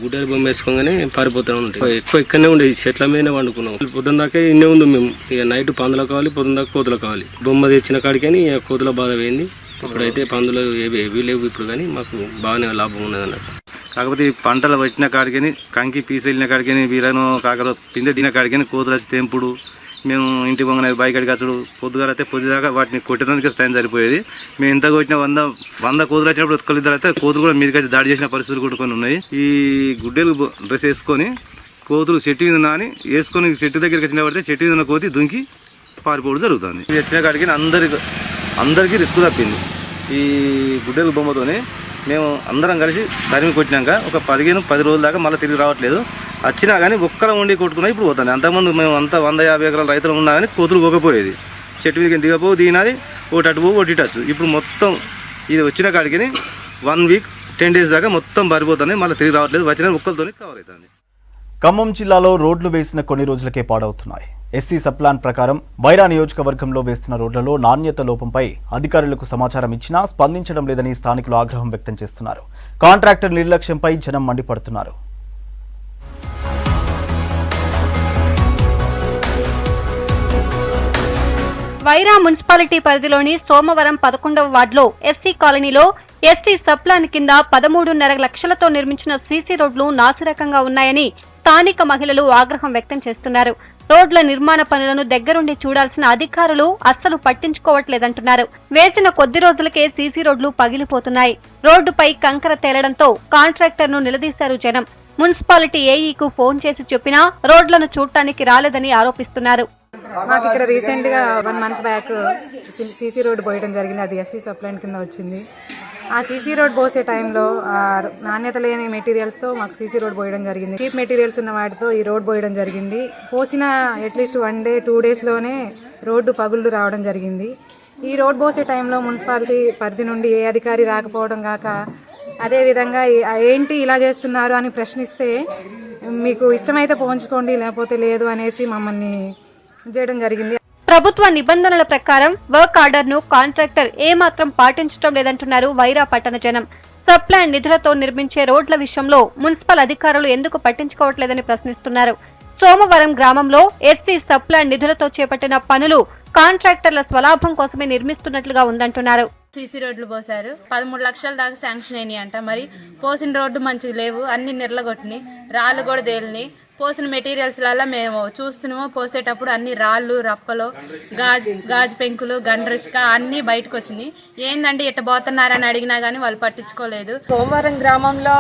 గుడ్డేలు బొమ్మ వేసుకోగానే పారిపోతూ ఉంటాయి. ఎక్కువ ఇక్కడనే ఉండేది, చెట్ల మీదనే వండుకున్నాం. పొద్దున్న దాకా ఇన్నే ఉంది మేము. ఇక నైట్ పందులు కావాలి, పొద్దున్న దాకా కోతులు కావాలి. బొమ్మ తెచ్చిన కాడికని కోతుల బాధ పోయింది. ఇప్పుడైతే పందులు ఏవి లేవు ఇప్పుడు, కానీ మాకు బాగానే లాభం ఉన్నది అన్నట్టు. కాకపోతే ఈ పంటలు వచ్చిన కాడికని, కంకి పీసు వెళ్ళిన కాడికని, వీరను కాకర పిందె తిన కాడికని కోతులు వచ్చి తెంపుడు, మేము ఇంటి బొంగన బైక్ అచ్చుడు, పొద్దుగాలైతే పొద్దుదాకా వాటిని కొట్టడానికి టైం సరిపోయేది. మేము ఎంత కొట్టిన 100 కోతులు వచ్చినప్పుడు ఒక్కరిద్దరు అయితే కోతులు కూడా మీదకి వచ్చి దాడి చేసిన పరిస్థితులు కూడా కొన్ని ఉన్నాయి. ఈ గుడ్డెలు డ్రెస్ వేసుకొని కోతులు చెట్టు మీద నాని వేసుకొని చెట్టు దగ్గరికి వచ్చిన పడితే చెట్టు మీద కోతి దుంకి పారిపోవడం జరుగుతుంది. వచ్చిన కాడికి అందరికీ రిస్క్ తప్పింది. ఈ గుడ్డెల బొమ్మతోనే మేము అందరం కలిసి తరిమి కొట్టినాక ఒక 10 రోజుల దాకా మళ్ళీ తిరిగి రావట్లేదు. వచ్చినా కానీ ఒక్కరం ఉండి కొట్టుకున్నా ఇప్పుడు పోతుంది. అంతకుముందు మేము అంతా 150 ఎకరాల రైతులు ఉన్నా కానీ కోతులు పోకపోయేది. చెట్టు మీదకి దిగపోవు, దిగినది ఒకటి అటు పోవు, ఒకటి ఇటచ్చు. ఇప్పుడు మొత్తం ఇది వచ్చిన కాడికి 1 వీక్ 10 డేస్ దాకా మొత్తం పారిపోతున్నాయి, మళ్ళీ తిరిగి రావట్లేదు. వచ్చిన ఒక్కరితోనే కవర్ అవుతుంది. ఖమ్మం జిల్లాలో రోడ్లు వేసిన కొన్ని రోజులకే పాడవుతున్నాయి. ఎస్సీ సబ్ ప్లాన్ ప్రకారం వైరా నియోజకవర్గంలో వేస్తున్న రోడ్లలో నాణ్యత లోపంపై అధికారులకు సమాచారం ఇచ్చినా స్పందించడం లేదని స్థానికులు ఆగ్రహం వ్యక్తం చేస్తున్నారు. కాంట్రాక్టర్ నిర్లక్ష్యంపై జనం మండిపడుతున్నారు. వైరా మున్సిపాలిటీ పరిధిలోని సోమవరం 11వ వార్డులో ఎస్సీ కాలనీలో ఎస్సీ సబ్ ప్లాన్ కింద 13.5 లక్షలతో నిర్మించిన సీసీ రోడ్లు నాసిరకంగా ఉన్నాయని స్థానిక మహిళలు ఆగ్రహం వ్యక్తం చేస్తున్నారు. రోడ్ల నిర్మాణ పనులను దగ్గరుండి చూడాల్సిన అధికారులు అస్సలు పట్టించుకోవట్లేదంటున్నారు. వేసిన కొద్ది రోజులకే సీసీ రోడ్లు పగిలిపోతున్నాయి. రోడ్డుపై కంకర తేలడంతో కాంట్రాక్టర్ను నిలదీశారు జనం. మున్సిపాలిటీ ఏఈకు ఫోన్ చేసి చెప్పినా రోడ్లను చూడటానికి రాలేదని ఆరోపిస్తున్నారు. మాకు ఇక్కడ రీసెంట్ గా 1 మంత్ బ్యాక్ సీసీ రోడ్ పోయడం జరిగింది. అది ఎస్సీ సబ్ ప్లాన్ కింద వచ్చింది. ఆ సీసీ రోడ్ పోసే టైంలో నాణ్యత లేని మెటీరియల్స్తో మాకు సీసీ రోడ్ పోయడం జరిగింది. చీప్ మెటీరియల్స్ ఉన్న వాటితో ఈ రోడ్ పోయడం జరిగింది. పోసిన అట్లీస్ట్ 1 డే 2 డేస్లోనే రోడ్డు పగుళ్ళు రావడం జరిగింది. ఈ రోడ్ పోసే టైంలో మున్సిపాలిటీ పరిధి నుండి ఏ అధికారి రాకపోవడం కాక అదేవిధంగా ఏంటి ఇలా చేస్తున్నారు అని ప్రశ్నిస్తే మీకు ఇష్టమైతే పోంచుకోండి లేకపోతే లేదు అనేసి మమ్మల్ని చేయడం జరిగింది. ప్రభుత్వ నిబంధనల ప్రకారం వర్క్ ఆర్డర్ ను కాంట్రాక్టర్ ఏమాత్రం పాటించడం లేదంటున్నారు వైరా పట్టణ జనం. సబ్ ప్లాన్ నిధులతో నిర్మించే రోడ్ల విషయంలో మున్సిపల్ అధికారులు ఎందుకు పట్టించుకోవట్లేదని ప్రశ్నిస్తున్నారు. సోమవరం గ్రామంలో ఎస్సీ సబ్ ప్లాన్ నిధులతో చేపట్టిన పనులు కాంట్రాక్టర్ల స్వలాభం కోసమే నిర్మిస్తున్నట్లుగా ఉందంటున్నారు. సీసీ రోడ్లు పోసారు, 13 లక్షల దాకా శాంక్షన్ అయినాయి అంట. మరి పోసిన రోడ్డు మంచిగా లేవు, అన్ని నిర్లగొట్టినాయి, రాళ్ళు కూడా తేలినాయి. పోసిన మెటీరియల్స్లలో మేము చూస్తున్నాము. పోసేటప్పుడు అన్ని రాళ్ళు రప్పలు గాజు పెంకులు గండ్రిష్క అన్నీ బయటకు వచ్చినాయి. ఏందండి ఇట్ట పోతున్నారని అడిగినా కానీ వాళ్ళు పట్టించుకోలేదు. సోమవారం గ్రామంలో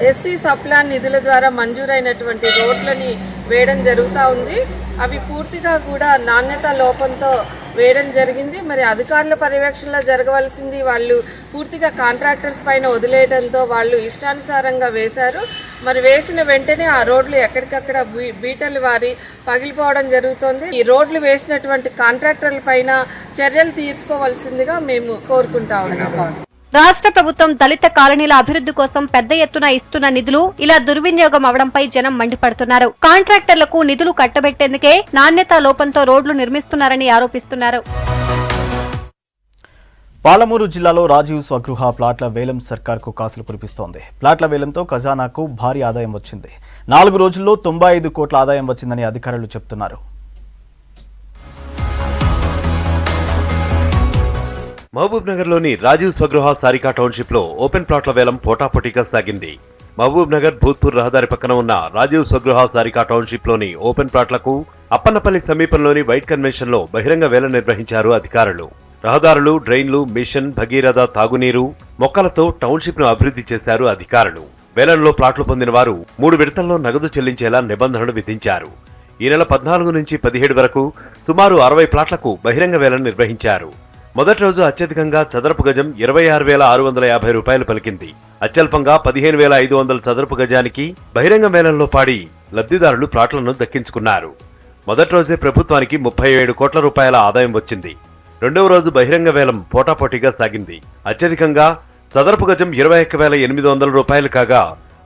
ఎస్సీ సప్లాన్ నిధుల ద్వారా మంజూరైనటువంటి రోడ్లని వేయడం జరుగుతూ ఉంది. అవి పూర్తిగా కూడా నాణ్యత లోపంతో వేయడం జరిగింది. మరి అధికారుల పర్యవేక్షణలో జరగవలసింది వాళ్ళు పూర్తిగా కాంట్రాక్టర్స్ పైన వదిలేయడంతో వాళ్ళు ఇష్టానుసారంగా వేశారు. మరి వేసిన వెంటనే ఆ రోడ్లు ఎక్కడికక్కడ బీటలు వారి పగిలిపోవడం జరుగుతోంది. ఈ రోడ్లు వేసినటువంటి కాంట్రాక్టర్ల పైన చర్యలు తీసుకోవాల్సిందిగా మేము కోరుకుంటా ఉన్నాము. రాష్ట్ర ప్రభుత్వం దళిత కాలనీల అభివృద్ధి కోసం పెద్ద ఎత్తున ఇస్తున్న నిధులు ఇలా దుర్వినియోగం అవడంపై జనం మండిపడుతున్నారు. కాంట్రాక్టర్లకు నిధులు కట్టబెట్టేందుకే నాణ్యతా లోపంతో రోడ్లు నిర్మిస్తున్నారని ఆరోపిస్తున్నారు. పాలమూరు జిల్లాలో రాజీవ్ స్వగృహ ప్లాట్ల వేలం సర్కార్కు కాసులు కురిపిస్తోంది. ప్లాట్ల వేలంతో ఖజానాకు భారీ ఆదాయం వచ్చింది. 4 రోజుల్లో 95 కోట్ల ఆదాయం వచ్చిందని అధికారులు చెబుతున్నారు. మహబూబ్ నగర్ లోని రాజీవ్ స్వగృహ సారికా టౌన్షిప్ లో ఓపెన్ ప్లాట్ల వేలం పోటాపోటీగా సాగింది. మహబూబ్ నగర్ భూత్పూర్ రహదారి పక్కన ఉన్న రాజీవ్ స్వగృహ సారికా టౌన్షిప్ లోని ఓపెన్ ప్లాట్లకు అప్పన్నపల్లి సమీపంలోని వైట్ కన్వెన్షన్ లో బహిరంగ వేలం నిర్వహించారు అధికారులు. రహదారులు, డ్రైన్లు, మిషన్ భగీరథ తాగునీరు, మొక్కలతో టౌన్షిప్ ను అభివృద్ధి చేశారు అధికారులు. వేలంలో ప్లాట్లు పొందిన వారు 3 విడతల్లో నగదు చెల్లించేలా నిబంధనలు విధించారు. ఈ నెల 14 నుంచి 17 వరకు సుమారు 60 ప్లాట్లకు బహిరంగ వేలం నిర్వహించారు. మొదటి రోజు అత్యధికంగా చదరపు గజం 26,650 రూపాయలు పలికింది. అత్యల్పంగా 15,500 చదరపు గజానికి బహిరంగ వేలంలో పాడి లబ్ధిదారులు ప్లాట్లను దక్కించుకున్నారు. మొదటి రోజే ప్రభుత్వానికి 37 కోట్ల రూపాయల ఆదాయం వచ్చింది. రెండవ రోజు బహిరంగ వేలం పోటాపోటీగా సాగింది. అత్యధికంగా చదరపు గజం 21,800 రూపాయలు కాగా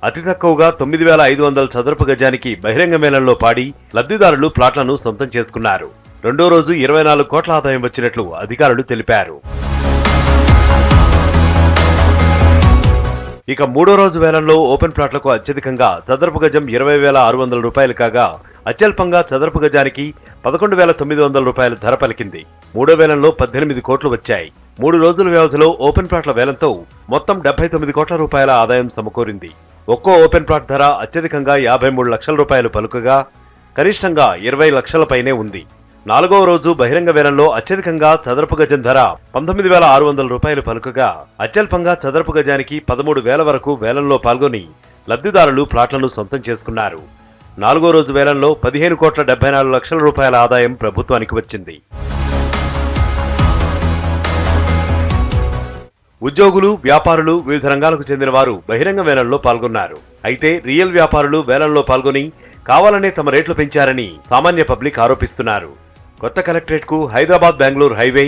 అతి తక్కువగా 9,500 చదరపు గజానికి బహిరంగ వేలంలో పాడి లబ్ధిదారులు ప్లాట్లను సొంతం చేసుకున్నారు. రెండో రోజు 24 కోట్ల ఆదాయం వచ్చినట్లు అధికారులు తెలిపారు. ఇక మూడో రోజు వేలంలో ఓపెన్ ప్లాట్లకు అత్యధికంగా చదరపు గజం 20,600 రూపాయలు కాగా అత్యల్పంగా చదరపు గజానికి 11,900 రూపాయల ధర పలికింది. మూడో వేలంలో 18 కోట్లు వచ్చాయి. 3 రోజుల వ్యవధిలో ఓపెన్ ప్లాట్ల వేలంతో మొత్తం 79 కోట్ల రూపాయల ఆదాయం సమకూరింది. ఒక్కో ఓపెన్ ప్లాట్ ధర అత్యధికంగా 53 లక్షల రూపాయలు పలుకగా కనిష్టంగా 20 లక్షల పైనే ఉంది. 4వ రోజు బహిరంగ వేలంలో అత్యధికంగా చదరపు గజం ధర 19,600 రూపాయలు పలుకగా అత్యల్పంగా చదరపు గజానికి 13,000 వరకు వేలంలో పాల్గొని లబ్ధిదారులు ప్లాట్లను సొంతం చేసుకున్నారు. 4వ రోజు వేలంలో 15,74 లక్షల రూపాయల ఆదాయం ప్రభుత్వానికి వచ్చింది. ఉద్యోగులు, వ్యాపారులు, వివిధ రంగాలకు చెందిన వారు బహిరంగ వేలంలో పాల్గొన్నారు. అయితే రియల్ వ్యాపారులు వేలంలో పాల్గొని కావాలనే తమ రేట్లు పెంచారని సామాన్య పబ్లిక్ ఆరోపిస్తున్నారు. కొత్త కలెక్టరేట్ కు హైదరాబాద్ బెంగళూరు హైవే,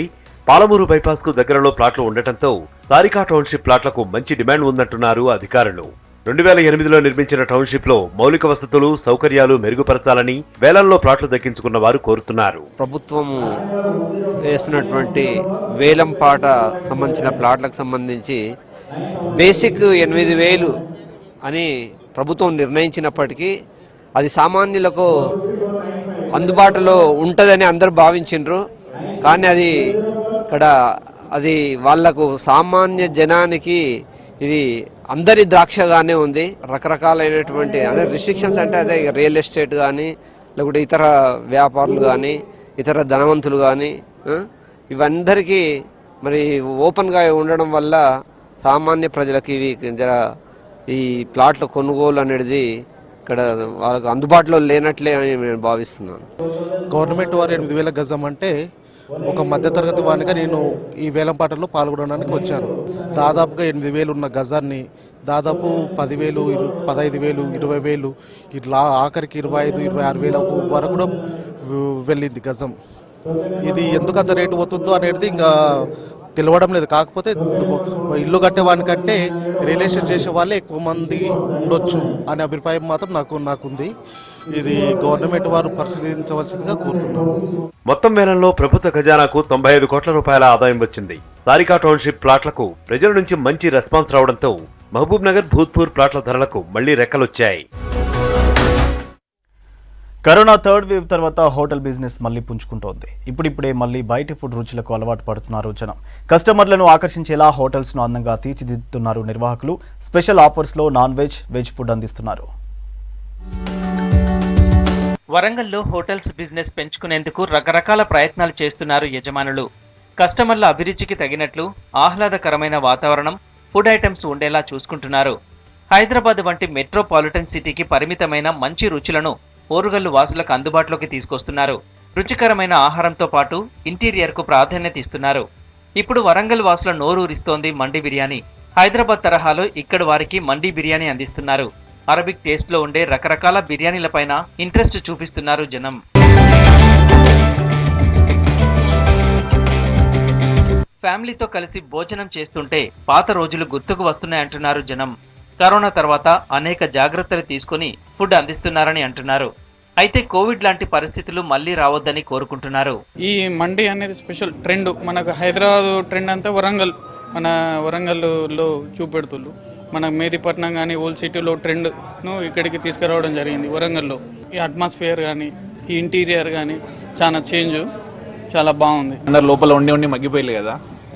పాలమూరు బైపాస్ కు దగ్గరలో ప్లాట్లు ఉండటంతో సారికా టౌన్షిప్ ప్లాట్లకు మంచి డిమాండ్ ఉందంటున్నారు అధికారులు. 2008లో నిర్మించిన టౌన్షిప్ లో మౌలిక వసతులు, సౌకర్యాలు మెరుగుపరచాలని వేలంలో ప్లాట్లు దక్కించుకున్న వారు కోరుతున్నారు. ప్రభుత్వం వేస్తున్నటువంటి వేలం పాట సంబంధించిన ప్లాట్లకు సంబంధించి బేసిక్ 8,000 అని ప్రభుత్వం నిర్ణయించినప్పటికీ అది సామాన్యులకు అందుబాటులో ఉంటుందని అందరూ భావించిండ్రు. కానీ అది ఇక్కడ అది వాళ్లకు సామాన్య జనానికి ఇది అందరి ద్రాక్షగానే ఉంది. రకరకాలైనటువంటి అంటే రిస్ట్రిక్షన్స్ అంటే అదే రియల్ ఎస్టేట్ కానీ లేకుంటే ఇతర వ్యాపారులు కానీ ఇతర ధనవంతులు కానీ ఇవందరికీ మరి ఓపెన్గా ఉండడం వల్ల సామాన్య ప్రజలకి ఇవి ఈ ప్లాట్ల కొనుగోలు అనేది ఇక్కడ వాళ్ళకు అందుబాటులో లేనట్లే అని నేను భావిస్తున్నాను. గవర్నమెంట్ వారు 8,000 గజం అంటే ఒక మధ్యతరగతి వానిగా నేను ఈ వేలం పాటల్లో పాల్గొనడానికి వచ్చాను. దాదాపుగా 8,000 ఉన్న గజాన్ని దాదాపు 10,000, 15,000, 20,000 ఇట్లా ఆఖరికి 25,000, 26,000 వరకు కూడా వెళ్ళింది గజం. ఇది ఎందుకు అంత రేటు పోతుందో అనేది ఇంకా తెలియడం లేదు. కాకపోతే ఇల్లు కట్టేవానికంటే రియల్ ఎస్టేట్ చేసే వాళ్ళే ఎక్కువ మంది ఉండొచ్చు అనే అభిప్రాయం మాత్రం నాకుంది. ఇది గవర్నమెంట్ వారు పరిశీలించవలసిందిగా కోరుతున్నాము. మొత్తం వేలంలో ప్రభుత్వ ఖజానాకు 95 కోట్ల రూపాయల ఆదాయం వచ్చింది. సారికా టౌన్షిప్ ప్లాట్లకు ప్రజల నుంచి మంచి రెస్పాన్స్ రావడంతో మహబూబ్ నగర్, భూత్పూర్ ప్లాట్ల ధరలకు మళ్లీ రెక్కలొచ్చాయి. కరోనా థర్డ్ వేవ్ తర్వాత హోటల్ బిజినెస్ మళ్లీ పుంజుకుంటోంది. ఇప్పుడిప్పుడే మళ్లీ బయటి ఫుడ్ రుచులకు అలవాటు పడుతున్నారు జనం. కస్టమర్లను ఆకర్షించేలా హోటల్స్ ను అందంగా తీర్చిదిద్దుతున్నారు నిర్వాహకులు. స్పెషల్ ఆఫర్స్ లో నాన్ వెజ్, వెజ్ ఫుడ్ అందిస్తున్నారు. వరంగల్లో హోటల్స్ బిజినెస్ పెంచుకునేందుకు రకరకాల ప్రయత్నాలు చేస్తున్నారు యజమానులు. కస్టమర్ల అభిరుచికి తగినట్లు ఆహ్లాదకరమైన వాతావరణం, ఫుడ్ ఐటమ్స్ ఉండేలా చూసుకుంటున్నారు. హైదరాబాద్ వంటి మెట్రోపాలిటన్ సిటీకి పరిమితమైన మంచి రుచులను ఓరుగల్లు వాసులకు అందుబాటులోకి తీసుకొస్తున్నారు. రుచికరమైన ఆహారంతో పాటు ఇంటీరియర్కు ప్రాధాన్యత ఇస్తున్నారు. ఇప్పుడు వరంగల్ వాసుల నోరూరిస్తోంది మండి బిర్యానీ. హైదరాబాద్ తరహాలో ఇక్కడి వారికి మండి బిర్యానీ అందిస్తున్నారు. అరబిక్ టేస్ట్లో ఉండే రకరకాల బిర్యానీలపైన ఇంట్రెస్ట్ చూపిస్తున్నారు జనం. ఫ్యామిలీతో కలిసి భోజనం చేస్తుంటే పాత రోజులు గుర్తుకు వస్తున్నాయంటున్నారు జనం. కరోనా తర్వాత అనేక జాగ్రత్తలు తీసుకుని ఫుడ్ అందిస్తున్నారని అంటున్నారు. అయితే కోవిడ్ లాంటి పరిస్థితులు మళ్లీ రావద్దని కోరుకుంటున్నారు. ఈ మండి అనేది స్పెషల్ ట్రెండ్. మనకు హైదరాబాద్ ట్రెండ్ అంతా మన వరంగల్లో చూపెడుతుళ్ళు. మన మేదిపట్నం కానీ ఓల్డ్ సిటీలో ట్రెండ్ను ఇక్కడికి తీసుకురావడం జరిగింది. వరంగల్లో ఈ అట్మాస్ఫియర్ కానీ ఈ ఇంటీరియర్ కానీ చాలా బాగుంది. అందరు లోపల ఉండి మగ్గిపోయలే కదా,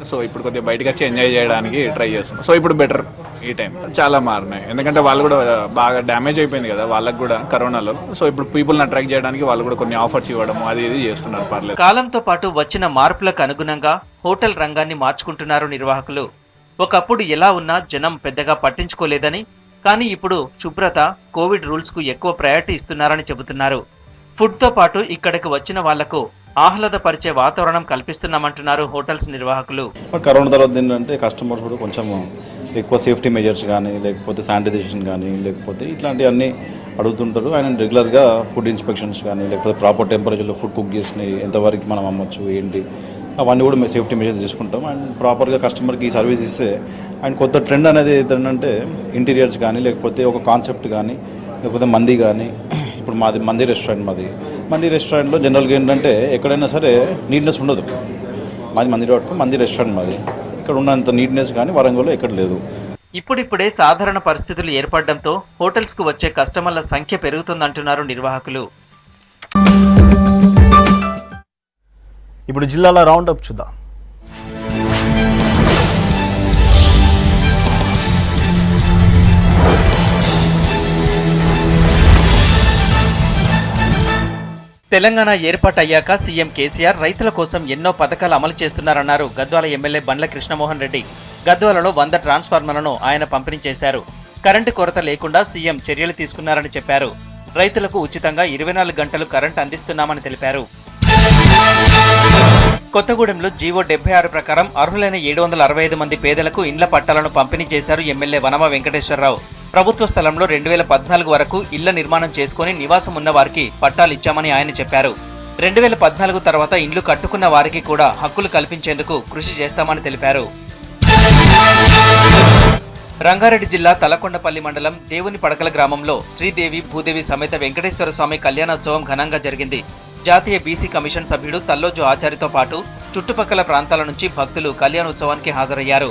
సో ఇప్పుడు కొద్దిగా బయటకు వచ్చి ఎంజాయ్ చేయడానికి ట్రై చేస్తున్నాం. సో ఇప్పుడు బెటర్. ఈ టైం చాలా మారినాయి, ఎందుకంటే వాళ్ళు కూడా బాగా డ్యామేజ్ అయిపోయింది కదా వాళ్ళకు కూడా కరోనాలో. సో ఇప్పుడు పీపుల్ని అట్రాక్ట్ చేయడానికి వాళ్ళు కూడా కొన్ని ఆఫర్స్ ఇవ్వడం అది ఇది చేస్తున్నారు. పర్లేదు. కాలంతో పాటు వచ్చిన మార్పులకు అనుగుణంగా హోటల్ రంగాన్ని మార్చుకుంటున్నారు నిర్వాహకులు. ఒకప్పుడు ఎలా ఉన్నా జనం పెద్దగా పట్టించుకోలేదని, కానీ ఇప్పుడు శుభ్రత, కోవిడ్ రూల్స్ కు ఎక్కువ ప్రయారిటీ ఇస్తున్నారని చెబుతున్నారు. ఫుడ్ తో పాటు ఇక్కడికి వచ్చిన వాళ్లకు ఆహ్లాదపరిచే వాతావరణం కల్పిస్తున్నామంటున్నారు హోటల్స్ నిర్వాహకులు. కరోనా తర్వాత ఏంటంటే కస్టమర్స్ కూడా కొంచెం ఎక్కువ సేఫ్టీ మెజర్స్ కానీ, లేకపోతే శానిటైజేషన్ కానీ, లేకపోతే ఇట్లాంటివన్నీ అడుగుతుంటారు. ఆయన రెగ్యులర్గా ఫుడ్ ఇన్స్పెక్షన్స్ కానీ, లేకపోతే ప్రాపర్ టెంపరేచర్లో ఫుడ్ కుక్ చేసినవి ఎంతవరకు మనం అమ్మచ్చు ఏంటి అవన్నీ కూడా మేము సేఫ్టీ మెజర్స్ తీసుకుంటాం. అండ్ ప్రాపర్గా కస్టమర్కి ఈ సర్వీస్ ఇస్తే అండ్ కొత్త ట్రెండ్ అనేది ఏంటంటే ఇంటీరియర్స్ కానీ, లేకపోతే ఒక కాన్సెప్ట్ కానీ, లేకపోతే మంది కానీ. ఇప్పుడు మాది మంది రెస్టారెంట్. మంది రెస్టారెంట్లో జనరల్గా ఏంటంటే ఎక్కడైనా సరే నీట్నెస్ ఉండదు. మంది రెస్టారెంట్ మాది. ఇక్కడ ఉన్నంత నీట్నెస్ కానీ వరంగల్లో ఎక్కడ లేదు. ఇప్పుడిప్పుడే సాధారణ పరిస్థితులు ఏర్పడడంతో హోటల్స్కు వచ్చే కస్టమర్ల సంఖ్య పెరుగుతుందంటున్నారు నిర్వాహకులు. ఇప్పుడు జిల్లాల రౌండప్ చూద్దాం. తెలంగాణ ఏర్పాటయ్యాక సీఎం కేసీఆర్ రైతుల కోసం ఎన్నో పథకాలు అమలు చేస్తున్నారన్నారు గద్వాల ఎమ్మెల్యే బండ్ల కృష్ణమోహన్ రెడ్డి. గద్వాలలో 100 ట్రాన్స్ఫార్మర్లను ఆయన పంపిణీ చేశారు. కరెంటు కొరత లేకుండా సీఎం చర్యలు తీసుకున్నారని చెప్పారు. రైతులకు ఉచితంగా 24 గంటలు కరెంటు అందిస్తున్నామని తెలిపారు. కొత్తగూడెంలో జీవో 76 ప్రకారం అర్హులైన 765 మంది పేదలకు ఇండ్ల పట్టాలను పంపిణీ చేశారు ఎమ్మెల్యే వనమ వెంకటేశ్వరరావు. ప్రభుత్వ స్థలంలో 2014 వరకు ఇళ్ల నిర్మాణం చేసుకుని నివాసం ఉన్న వారికి పట్టాలు ఇచ్చామని ఆయన చెప్పారు. 2014 తర్వాత ఇండ్లు కట్టుకున్న వారికి కూడా హక్కులు కల్పించేందుకు కృషి చేస్తామని తెలిపారు. రంగారెడ్డి జిల్లా తలకొండపల్లి మండలం దేవుని పడకల గ్రామంలో శ్రీదేవి భూదేవి సమేత వెంకటేశ్వర స్వామి కళ్యాణోత్సవం ఘనంగా జరిగింది. జాతీయ బీసీ కమిషన్ సభ్యుడు తల్లోజు ఆచారితో పాటు చుట్టుపక్కల ప్రాంతాల నుంచి భక్తులు కళ్యాణోత్సవానికి హాజరయ్యారు.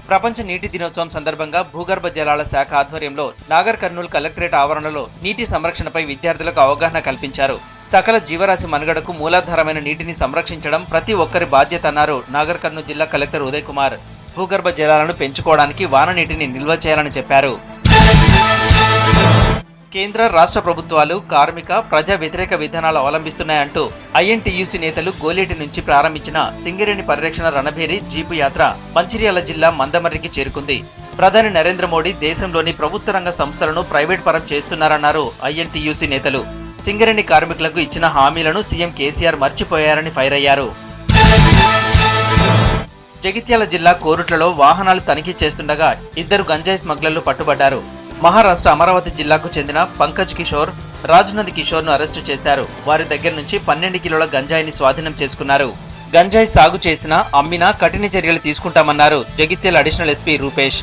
ప్రపంచ నీటి దినోత్సవం సందర్భంగా భూగర్భ జలాల శాఖ ఆధ్వర్యంలో నాగర్ కర్నూలు కలెక్టరేట్ ఆవరణలో నీటి సంరక్షణపై విద్యార్థులకు అవగాహన కల్పించారు. సకల జీవరాశి మనుగడకు మూలాధారమైన నీటిని సంరక్షించడం ప్రతి ఒక్కరి బాధ్యత అన్నారు నాగర్ కర్నూలు జిల్లా కలెక్టర్ ఉదయ్ కుమార్. భూగర్భ జలాలను పెంచుకోవడానికి వాన నీటిని నిల్వ చేయాలని చెప్పారు. కేంద్ర రాష్ట్ర ప్రభుత్వాలు కార్మిక ప్రజా వ్యతిరేక విధానాలు అవలంబిస్తున్నాయంటూ ఐఎన్టీయూసీ నేతలు గోలేటి నుంచి ప్రారంభించిన సింగరేణి పరిరక్షణ రణభేరి జీపు యాత్ర మంచిర్యాల జిల్లా మందమర్రికి చేరుకుంది. ప్రధాని నరేంద్ర మోడీ దేశంలోని ప్రభుత్వ రంగ సంస్థలను ప్రైవేట్ పరం చేస్తున్నారన్నారు ఐఎన్టీయూసీ నేతలు. సింగరేణి కార్మికులకు ఇచ్చిన హామీలను సీఎం కేసీఆర్ మర్చిపోయారని ఫైర్ అయ్యారు. జగిత్యాల జిల్లా కోరుట్లలో వాహనాలు తనిఖీ చేస్తుండగా 2 గంజాయి స్మగ్లర్లు పట్టుబడ్డారు. మహారాష్ట్ర అమరావతి జిల్లాకు చెందిన పంకజ్ కిషోర్, రాజ్నంద్ కిషోర్ ను అరెస్టు చేశారు. వారి దగ్గర నుంచి 12 కిలోల గంజాయిని స్వాధీనం చేసుకున్నారు. గంజాయి సాగు చేసినా అమ్మినా కఠిన చర్యలు తీసుకుంటామన్నారు జగిత్యాల అడిషనల్ ఎస్పీ రూపేష్.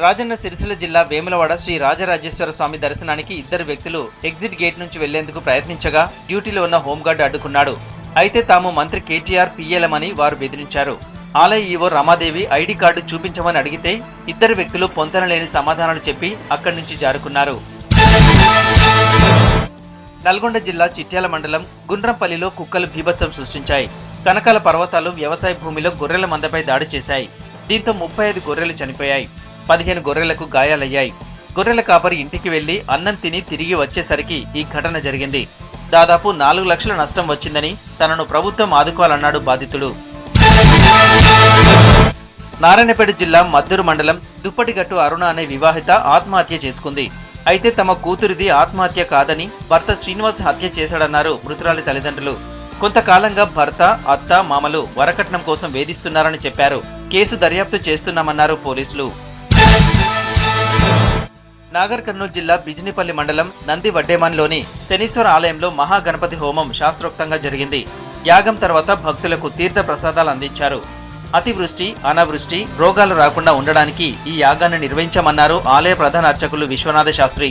రాజన్న సిరిసిల్ల జిల్లా వేములవాడ శ్రీ రాజరాజేశ్వర స్వామి దర్శనానికి 2 వ్యక్తులు ఎగ్జిట్ గేట్ నుంచి వెళ్లేందుకు ప్రయత్నించగా డ్యూటీలో ఉన్న హోంగార్డు అడ్డుకున్నాడు. అయితే తాము మంత్రి కేటీఆర్ పిఎలమని వారు బెదిరించారు. ఆలయ ఈవో రమాదేవి ఐడి కార్డు చూపించమని అడిగితే 2 వ్యక్తులు పొంతనలేని సమాధానాలు చెప్పి అక్కడి నుంచి జారుకున్నారు. నల్గొండ జిల్లా చిట్యాల మండలం గుండ్రంపల్లిలో కుక్కలు బీభత్సం సృష్టించాయి. కనకాల పర్వతాలు వ్యవసాయ భూమిలో గొర్రెల మందపై దాడి చేశాయి. దీంతో 35 గొర్రెలు చనిపోయాయి. 15 గొర్రెలకు గాయాలయ్యాయి. గొర్రెల కాపరి ఇంటికి వెళ్లి అన్నం తిని తిరిగి వచ్చేసరికి ఈ ఘటన జరిగింది. దాదాపు 4 లక్షల నష్టం వచ్చిందని తనను ప్రభుత్వం ఆదుకోవాలన్నాడు బాధితుడు. నారాయణపేట జిల్లా మద్దూరు మండలం దుప్పటిగట్టు అరుణ అనే వివాహిత ఆత్మహత్య చేసుకుంది. అయితే తమ కూతురిది ఆత్మహత్య కాదని భర్త శ్రీనివాస్ హత్య చేశాడన్నారు మృతురాలి తల్లిదండ్రులు. కొంతకాలంగా భర్త, అత్త, మామలు వరకట్నం కోసం వేధిస్తున్నారని చెప్పారు. కేసు దర్యాప్తు చేస్తున్నామన్నారు పోలీసులు. నాగర్ కర్నూలు జిల్లా బిజినిపల్లి మండలం నంది వడ్డేమాన్లోని శనీశ్వర ఆలయంలో మహాగణపతి హోమం శాస్త్రోక్తంగా జరిగింది. యాగం తర్వాత భక్తులకు తీర్థ ప్రసాదాలు అందించారు. అతివృష్టి, అనావృష్టి, రోగాలు రాకుండా ఉండడానికి ఈ యాగాన్ని నిర్వహించామన్నారు ఆలయ ప్రధాన అర్చకులు విశ్వనాథ శాస్త్రి.